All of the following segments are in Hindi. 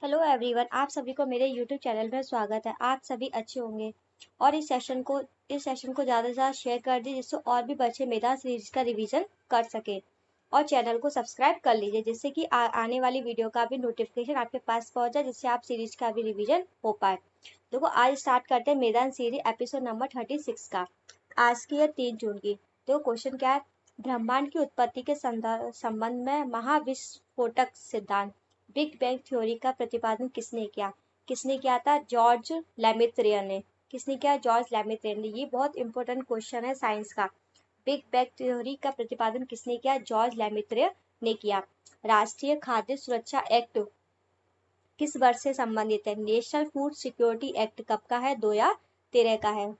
हेलो एवरीवन, आप सभी को मेरे यूट्यूब चैनल में स्वागत है। आप सभी अच्छे होंगे और इस सेशन को ज़्यादा से ज़्यादा शेयर कर दीजिए जिससे और भी बच्चे मेधा सीरीज का रिवीजन कर सके। और चैनल को सब्सक्राइब कर लीजिए जिससे कि आने वाली वीडियो का भी नोटिफिकेशन आपके पास पहुंच जाए, जिससे आप सीरीज का भी रिवीजन हो पाए। देखो, आज स्टार्ट करते हैं मेधा सीरीज एपिसोड नंबर 36 का। आज की है 3 जून की। देखो, क्वेश्चन क्या है। ब्रह्मांड की उत्पत्ति के संबंध में महाविस्फोटक सिद्धांत बिग बैंग थ्योरी का प्रतिपादन किसने किया था? जॉर्ज लेमित्रियर ने। किसने किया? जॉर्ज लेमित्रियर ने। ये बहुत इंपॉर्टेंट क्वेश्चन है साइंस का। बिग बैंग थ्योरी का प्रतिपादन किसने किया? जॉर्ज लेमित्रियर ने किया। राष्ट्रीय खाद्य सुरक्षा एक्ट किस वर्ष से संबंधित है? नेशनल फूड सिक्योरिटी एक्ट कब का है? 2013 का है।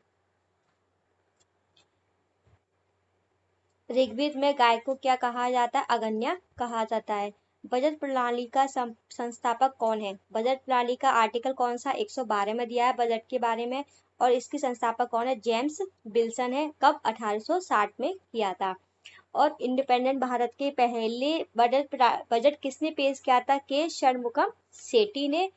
ऋग्वेद में गाय को क्या कहा जाता है? अगन्या कहा जाता है। बजट प्रणाली का संस्थापक कौन है? बजट प्रणाली का आर्टिकल कौन सा 112 में दिया है बजट के बारे में, और इसके संस्थापक कौन है? जेम्स विल्सन है। कब? 1860 में किया था। और इंडिपेंडेंट भारत के पहले बजट किसने पेश किया था? के षणमुखम सेठी ने।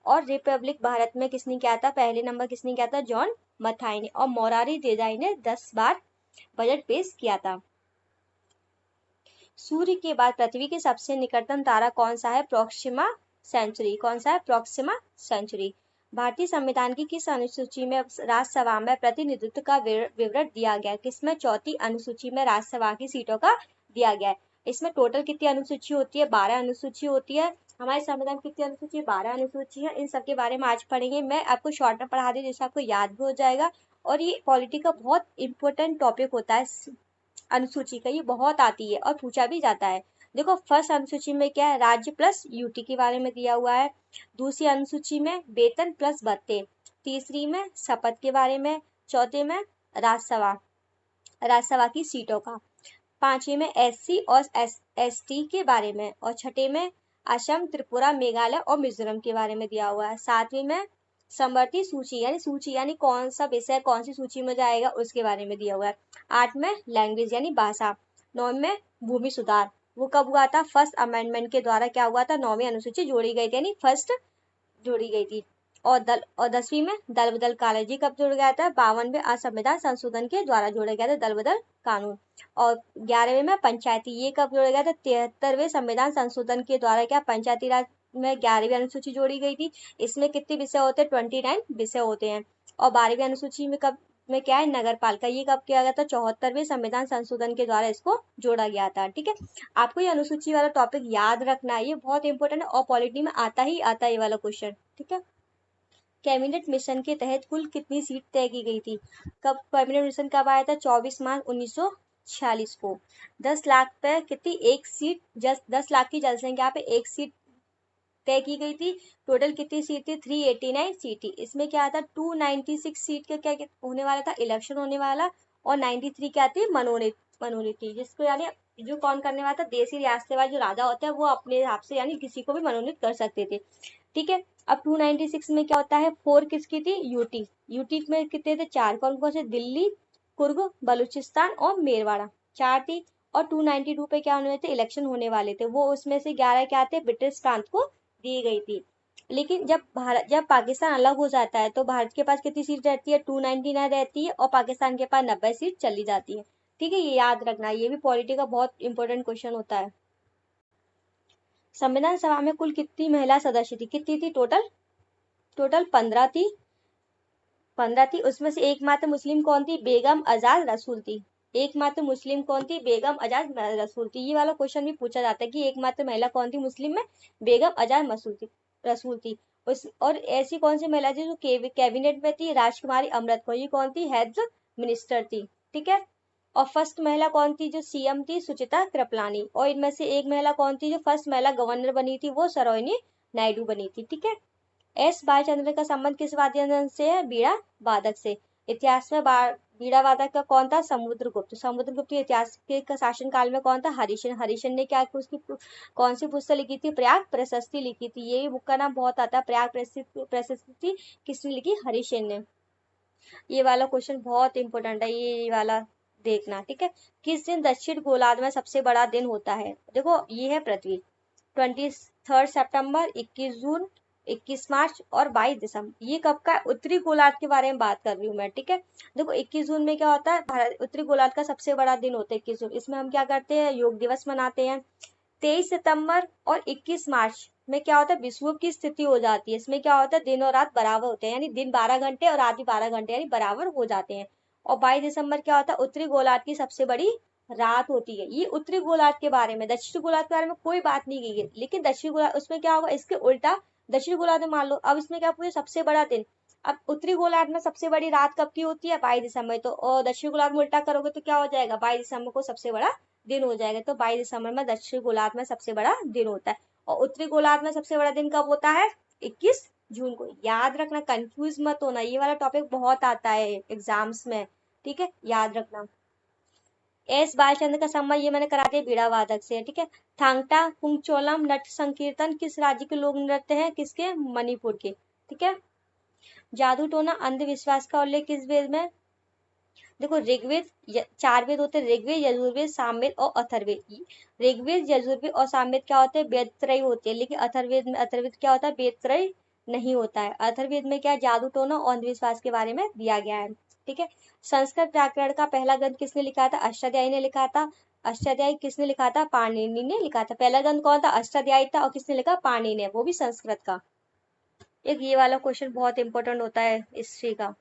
और रिपब्लिक भारत में किसने किया था? पहले नंबर किसने किया था? जॉन मथाई ने। और मोरारी देसाई ने 10 बार बजट पेश किया था। सूर्य के बाद पृथ्वी के सबसे निकटतम तारा कौन सा है? Proxima Centauri. कौन सा है? Proxima Centauri. भारतीय संविधान की किस अनुसूची में राज्यसभा में प्रतिनिधित्व का विवरण दिया गया है? किसमें? चौथी अनुसूची में राज्यसभा की सीटों का दिया गया है। इसमें टोटल कितनी अनुसूची होती है? 12 अनुसूची होती है। हमारे संविधान की कितनी अनुसूची? 12 अनुसूची है। इन सब के बारे में आज पढ़ेंगे। मैं आपको शॉर्ट में पढ़ा दी जिससे आपको याद भी हो जाएगा। और ये पॉलिटी का बहुत इंपॉर्टेंट टॉपिक होता है। अनुसूची का ये बहुत आती है और पूछा भी जाता है। देखो, फर्स्ट अनुसूची में क्या है? राज्य प्लस यूटी के बारे में दिया हुआ है। दूसरी अनुसूची में वेतन प्लस भत्ते। तीसरी में शपथ के बारे में। चौथे में राज्यसभा की सीटों का। पांचवी में एससी और एसटी के बारे में। और छठे में असम, त्रिपुरा, मेघालय और मिजोरम के बारे में दिया हुआ है। सातवीं में समवर्ती सूची यानी कौन सा विषय कौन सी सूची में जाएगा उसके बारे में दिया हुआ है। 8 में लैंग्वेज यानी भाषा। 9 में भूमि सुधार, वो कब हुआ था? फर्स्ट अमेंडमेंट के द्वारा क्या हुआ था? 9वीं अनुसूची जोड़ी गई थी, यानी फर्स्ट जोड़ी गई थी। और 10वीं में दल बदल कॉलेज कब जोड़ा गया था? 52वें संविधान संशोधन के द्वारा जोड़ा गया था दल बदल कानून। और 11वें में पंचायती, ये कब जोड़ा गया था? 73वें संविधान संशोधन के द्वारा क्या पंचायती राज में 11वीं अनुसूची जोड़ी गई थी। इसमें कितने विषय होते हैं? 29 विषय होते हैं। और 12वीं अनुसूची में कब में क्या है? नगर पालिका, ये कब किया गया था? 74वें संविधान संशोधन के द्वारा इसको जोड़ा गया था। ठीक है, आपको ये अनुसूची वाला टॉपिक याद रखना है, ये बहुत इंपॉर्टेंट है और पॉलिटी में आता ही आता है ये वाला क्वेश्चन। ठीक है, कैबिनेट मिशन के तहत कुल कितनी सीट तय की गई थी? कब कैबिनेट मिशन कब आया था? 24 मार्च 1946 को। 10 लाख पे कितनी? एक सीट, 10 लाख की जनसंख्या पे एक सीट तय की गई थी। टोटल कितनी सीट थी? 389 सीट थी। इसमें क्या था? 296 सीट का क्या होने वाला था? इलेक्शन होने वाला। और 93 क्या थी? मनोनीत थी, जिसको यानी जो कौन करने वाला था? देसी रियासत वाले जो राजा होते हैं वो अपने हिसाब से यानी किसी को भी मनोनीत कर सकते थे। ठीक है, अब 296 में क्या होता है? 4 किसकी थी? यूटी में कितने थे? 4। कौन कौन से? दिल्ली, कुर्ग, बलूचिस्तान और मेरवाड़ा, 4 थी। और 292 पे क्या होने थे? इलेक्शन होने वाले थे, वो उसमें से 11 क्या थे? ब्रिटिश प्रांत को दी गई थी। लेकिन जब पाकिस्तान अलग हो जाता है तो भारत के पास कितनी सीट रहती है? 299 रहती है और पाकिस्तान के पास 90 सीट चली जाती है। ठीक है, ये याद रखना, ये भी पॉलिटी का बहुत इंपॉर्टेंट क्वेश्चन होता है। संविधान सभा में कुल कितनी महिला सदस्य थी? कितनी थी? टोटल 15 थी। 15 थी। उसमें से एकमात्र मुस्लिम कौन थी? बेगम आजाद रसूल थी। एकमात्र मुस्लिम कौन थी? बेगम आजाद रसूल थी। ये वाला क्वेश्चन भी पूछा जाता है कि एकमात्र महिला कौन थी मुस्लिम में? बेगम आजाद रसूल थी। उस और ऐसी कौन सी महिला थी जो कैबिनेट में थी? राजकुमारी अमृत कौर, ये कौन थी? हेल्थ मिनिस्टर थी। ठीक है, और फर्स्ट महिला कौन थी जो सीएम थी? सुचिता कृपलानी। और इनमें से एक महिला कौन थी जो फर्स्ट महिला गवर्नर बनी थी? वो सरोजिनी नायडू बनी थी। ठीक है, एस भालचंद्र का संबंध किस वाद्य यंत्र से है? बीड़ा वादक से। इतिहास में बीड़ा वादक का कौन था? समुद्रगुप्त। समुद्रगुप्त के इतिहास के शासन काल में कौन था? हरिशन। हरिशन ने क्या उसकी कौन सी पुस्तक लिखी थी? प्रयाग प्रशस्ति लिखी थी। ये बुक का नाम बहुत आता है, प्रयाग प्रशस्ति किसने लिखी? हरिशन ने। ये वाला क्वेश्चन बहुत इंपॉर्टेंट है, ये वाला देखना। ठीक है, किस दिन दक्षिण गोलार्ध में सबसे बड़ा दिन होता है? देखो, ये है पृथ्वी। 23 सितंबर, 21 जून, 21 मार्च और 22 दिसंबर। ये कब का है? उत्तरी गोलार्ध के बारे में बात कर रही हूँ मैं, ठीक है। देखो 21 जून में क्या होता है, भारत उत्तरी गोलार्ध का सबसे बड़ा दिन होता है 21 जून। इसमें हम क्या करते हैं, योग दिवस मनाते हैं। 23 सितंबर और 21 मार्च में क्या होता है, विषुव की स्थिति हो जाती है। इसमें क्या होता है, दिन और रात बराबर होते हैं, यानी दिन 12 घंटे और रात भी 12 घंटे, यानी बराबर हो जाते हैं। और 22 दिसंबर क्या होता है, उत्तरी गोलार्ध की सबसे बड़ी रात होती है। ये उत्तरी गोलार्ध के बारे में। दक्षिणी गोलार्ध के बारे में कोई बात नहीं की गई, लेकिन दक्षिणी गोलार्ध उसमें क्या होगा, इसके उल्टा दक्षिणी गोलार्ध में मान लो, अब इसमें क्या पूछे, सबसे बड़ा दिन। अब उत्तरी गोलार्ध में सबसे बड़ी रात कब की होती है, 22 दिसंबर। तो और दक्षिणी गोलार्ध में उल्टा करोगे तो क्या हो जाएगा, 22 दिसंबर को सबसे बड़ा दिन हो जाएगा। तो 22 दिसंबर में दक्षिणी गोलार्ध में सबसे बड़ा दिन होता है। और उत्तरी गोलार्ध में सबसे बड़ा दिन कब होता है, 21 जून को। याद रखना, कंफ्यूज मत होना, ये वाला टॉपिक बहुत आता है एग्जाम्स में, ठीक है, याद रखना। एस बालचंद्र का सम्मान, ये मैंने करा दिया, बीड़ा वादक से, ठीक है। थांगटा पुंगचोलम नट संकीर्तन किस राज्य के लोक नृत्य है, किसके, मणिपुर के, ठीक है। जादू टोना अंधविश्वास का उल्लेख किस वेद में, देखो ऋग्वेद, 4 वेद होते हैं, ऋग्वेद, यजुर्वेद, सामवेद और अथर्ववेद। ऋग्वेद, यजुर्वेद और सामवेद क्या होते हैं, वेद त्रय होते हैं। लेकिन अथर्ववेद में, अथर्ववेद क्या होता है, वेद त्रय नहीं होता है। अथर्ववेद में क्या, जादू टोना और अंधविश्वास के बारे में दिया गया है, ठीक है। संस्कृत व्याकरण का पहला ग्रंथ किसने लिखा था, अष्टाध्यायी ने लिखा था। अष्टाध्यायी किसने लिखा था, पाणिनि ने लिखा था। पहला ग्रंथ कौन था, अष्टाध्यायी था, और किसने लिखा, पाणिनि ने, वो भी संस्कृत का। एक ये वाला क्वेश्चन बहुत इंपॉर्टेंट होता है हिस्ट्री का।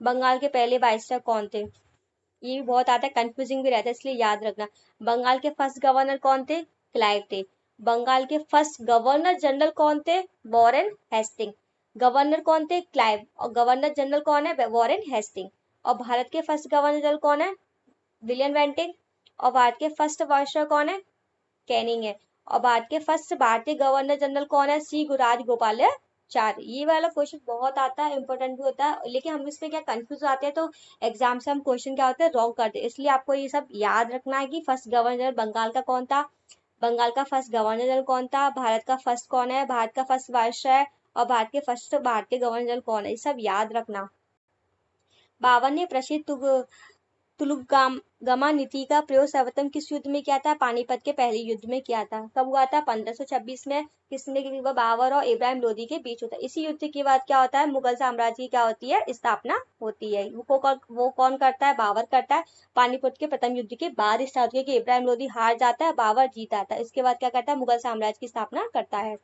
बंगाल के पहले वाइसरॉय कौन थे, ये भी बहुत आता है, कंफ्यूजिंग भी रहता है, इसलिए याद रखना। बंगाल के फर्स्ट गवर्नर कौन थे, क्लाइव थे। बंगाल के फर्स्ट गवर्नर जनरल कौन थे, वॉरेन हेस्टिंग। गवर्नर कौन थे, क्लाइव, और गवर्नर जनरल कौन है, वॉरेन हेस्टिंग। और भारत के फर्स्ट गवर्नर जनरल कौन है, विलियम बेंटिंग। और भारत के फर्स्ट वाइसरॉय कौन है, कैनिंग है। और भारत के फर्स्ट भारतीय गवर्नर जनरल कौन है, सी राजगोपालाचारी। ये वाला क्वेश्चन बहुत आता है, इंपॉर्टेंट भी होता है, लेकिन हम इसमें क्या कंफ्यूज आते हैं, तो एग्जाम से हम क्वेश्चन क्या होते हैं, रॉन्ग करते हैं। इसलिए आपको ये सब याद रखना है कि फर्स्ट गवर्नर जनरल बंगाल का कौन था, बंगाल का फर्स्ट गवर्नर जनरल कौन था, भारत का फर्स्ट कौन है, भारत का फर्स्ट वाइसरॉय, और भारत के फर्स्ट भारतीय गवर्नर जनरल कौन है, ये सब याद रखना। 52वें प्रसिद्ध तुलुगमा नीति का प्रयोग सर्वप्रथम किस युद्ध में किया था, पानीपत के पहले युद्ध में किया था। कब हुआ था, 1526 में। किसने, बाबर और इब्राहिम लोदी के बीच होता है। इसी युद्ध के बाद क्या होता है, मुगल साम्राज्य की क्या होती है, स्थापना होती है। वो कौन करता है, बाबर करता है। पानीपत के प्रथम युद्ध के बाद स्टार्ट किया कि इब्राहिम लोदी हार जाता है, बाबर जीत आता है। इसके बाद क्या करता है, मुगल साम्राज्य की स्थापना करता है।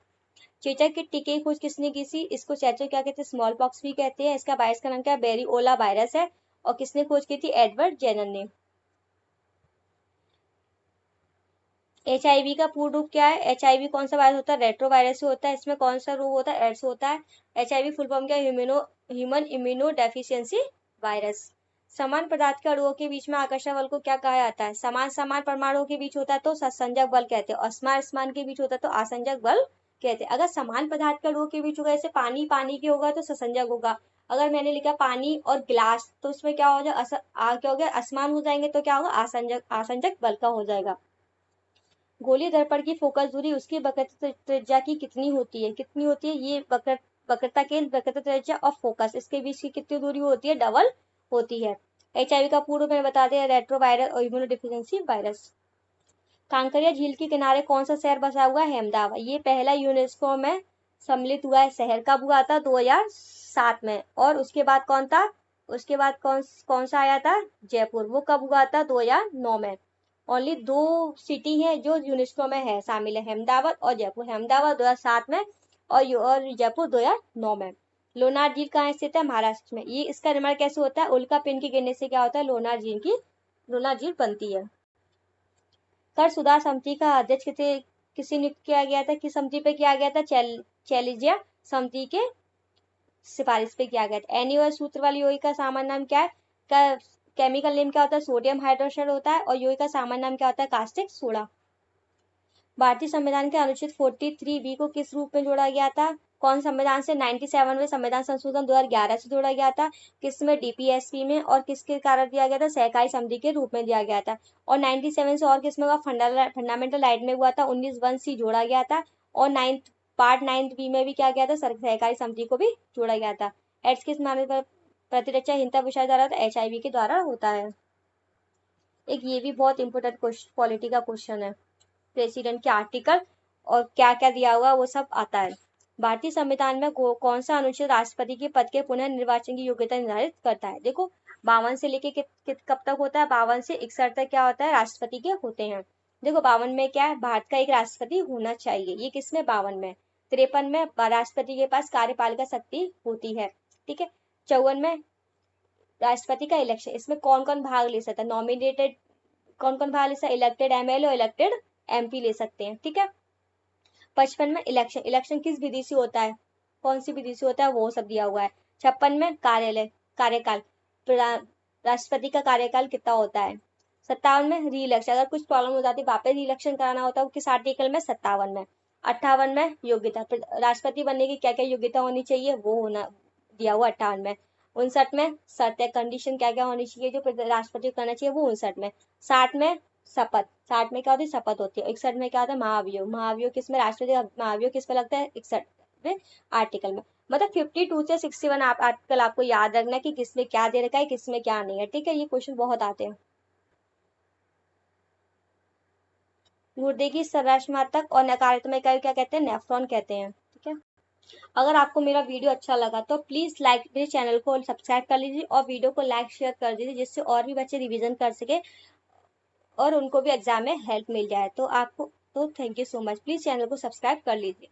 चेचक के टीके की खोज किसने की थी, इसको चेचक क्या कहते हैं, स्मॉल पॉक्स भी कहते हैं। इसका वायरस का नाम क्या है, बेरिओला वायरस है। और किसने खोज की थी, एडवर्ड जेनर ने। HIV का पूर्ण रूप क्या है, HIV कौन सा वायरस होता है, रेट्रो वायरस से होता है। इसमें कौन सा रोग होता है, एड्स होता है। HIV फुल फॉर्म क्या है, ह्यूमन इम्यूनो डेफिशिएंसी वायरस। समान पदार्थ के अणुओं के बीच में आकर्षण बल को क्या कहा जाता है, समान समान परमाणुओं के बीच होता है तो सत्संजक बल कहते हैं, और समान समान के बीच होता है तो आसंजक बल कहते हैं। अगर समान पदार्थ के अणुओं के बीच होगा, जैसे पानी पानी के होगा तो ससंजक होगा। अगर मैंने लिखा पानी और गिलास, तो उसमें क्या हो जाएगा, क्या हो गया, असमान हो जाएंगे, तो क्या होगा, आसंजक आसंजक बल का हो जाएगा। गोलीय दर्पण की फोकस दूरी उसकी वक्रता त्रिज्या की कितनी होती है, कितनी होती है, ये वक्रता केंद्र, वक्रता त्रिज्या और फोकस, इसके बीच की कितनी दूरी होती है, डबल होती है। HIV का पूर्ण रूप में बता दें, रेट्रो वायरस और इम्यूनोडेफिशिएंसी वायरस। कांकरिया झील के किनारे कौन सा शहर बसा हुआ है, अहमदाबाद। ये पहला यूनेस्को में सम्मिलित हुआ है शहर, कब हुआ था, 2007 में। और उसके बाद कौन था, उसके बाद कौन कौन सा आया था, जयपुर, वो कब हुआ था, 2009 में। ओनली 2 सिटी है जो यूनेस्को में है, शामिल है, अहमदाबाद और जयपुर। अहमदाबाद 2007 में और जयपुर 2009 में। लोनार झील कहाँ स्थित है, महाराष्ट्र में। ये इसका निर्माण कैसे होता है, उल्का पिंड के गिरने से क्या होता है, लोनार झील बनती है। कर सुधार समिति का अध्यक्ष किसे नियुक्त किया गया था, किस समिति पे किया गया था, चैलिजिया समिति के सिफारिश पे किया गया था। एनुअल सूत्र वाली योगी का सामान्य नाम क्या है, केमिकल नेम क्या होता है, सोडियम हाइड्रोक्साइड होता है। और योगी का सामान्य नाम क्या होता है, कास्टिक सोडा। भारतीय संविधान के अनुच्छेद 43B को किस रूप में जोड़ा गया था, कौन संविधान से, 97 में संविधान संशोधन 2011 से जोड़ा गया था। किसमें, DPSP में। और किसके कारण दिया गया था, सहकारी समिति के रूप में दिया गया था। और 97 से और किसमें हुआ, फंडामेंटल राइट में हुआ था, 19(1)C जोड़ा गया था। और पार्ट 9B में भी क्या गया था, सहकारी समिति को भी जोड़ा गया था। एड्स किस मामले पर प्रतिरक्षा हीनता विषय द्वारा, HIV के द्वारा होता है। एक ये भी बहुत इंपॉर्टेंट क्वेश्चन, पॉलिटी का क्वेश्चन है। प्रेसिडेंट के आर्टिकल और क्या क्या दिया हुआ वो सब आता है। भारतीय संविधान में कौन सा अनुच्छेद राष्ट्रपति के पद के पुनः निर्वाचन की योग्यता निर्धारित करता है? देखो 52 से लेके कब तक होता है? 52 से 61 तक क्या होता है? राष्ट्रपति के होते हैं। देखो 52 में क्या है? भारत का एक राष्ट्रपति होना चाहिए। ये किसमें? 52 में। 53 में राष्ट्रपति के पास कार्यपालिका शक्ति होती है। ठीक है। 54 में राष्ट्रपति का इलेक्शन, इसमें कौन कौन भाग ले सकता है? नॉमिनेटेड कौन कौन भाग ले सकता है? इलेक्टेड एमएलए और इलेक्टेड एमपी ले सकते हैं। ठीक है। 55 में इलेक्शन, इलेक्शन किस विधि से होता है? कौन सी विधि से होता है? वो सब दिया हुआ है। 56 में कार्यकाल, राष्ट्रपति का कार्यकाल कितना होता है? 57 में री इलेक्शन, अगर कुछ प्रॉब्लम हो जाती है वापस री इलेक्शन कराना होता है, किस आर्टिकल में? 57 में। 58 में योग्यता, राष्ट्रपति बनने की क्या क्या योग्यता होनी चाहिए वो होना दिया हुआ 58 में। 59 में शर्त कंडीशन क्या क्या होनी चाहिए जो राष्ट्रपति करना चाहिए वो 59 में। 60 में शपथ, 60 में क्या होती है? शपथ होती है। 61 में क्या होता है? महाभियोग, महाभियोग किस में? राष्ट्रपति महाभियोग किस में लगता है? 61 आर्टिकल में। मतलब 52 से 61 आर्टिकल आपको याद रखना है कि किसमें क्या दे रखा है, किसमें क्या नहीं है। ठीक है। ये क्वेश्चन बहुत आते हैं। गुर्दे की संरचनात्मक और नकारात्मक इकाई क्या कहते हैं? नेफ्रॉन कहते हैं। ठीक है। अगर आपको मेरा वीडियो अच्छा लगा तो प्लीज लाइक मेरे चैनल को सब्सक्राइब कर लीजिए और वीडियो को लाइक शेयर कर दीजिए, जिससे और भी बच्चे रिवीजन कर सके और उनको भी एग्जाम में हेल्प मिल जाए। तो आपको तो thank you so much. Please channel को सब्सक्राइब कर लीजिए।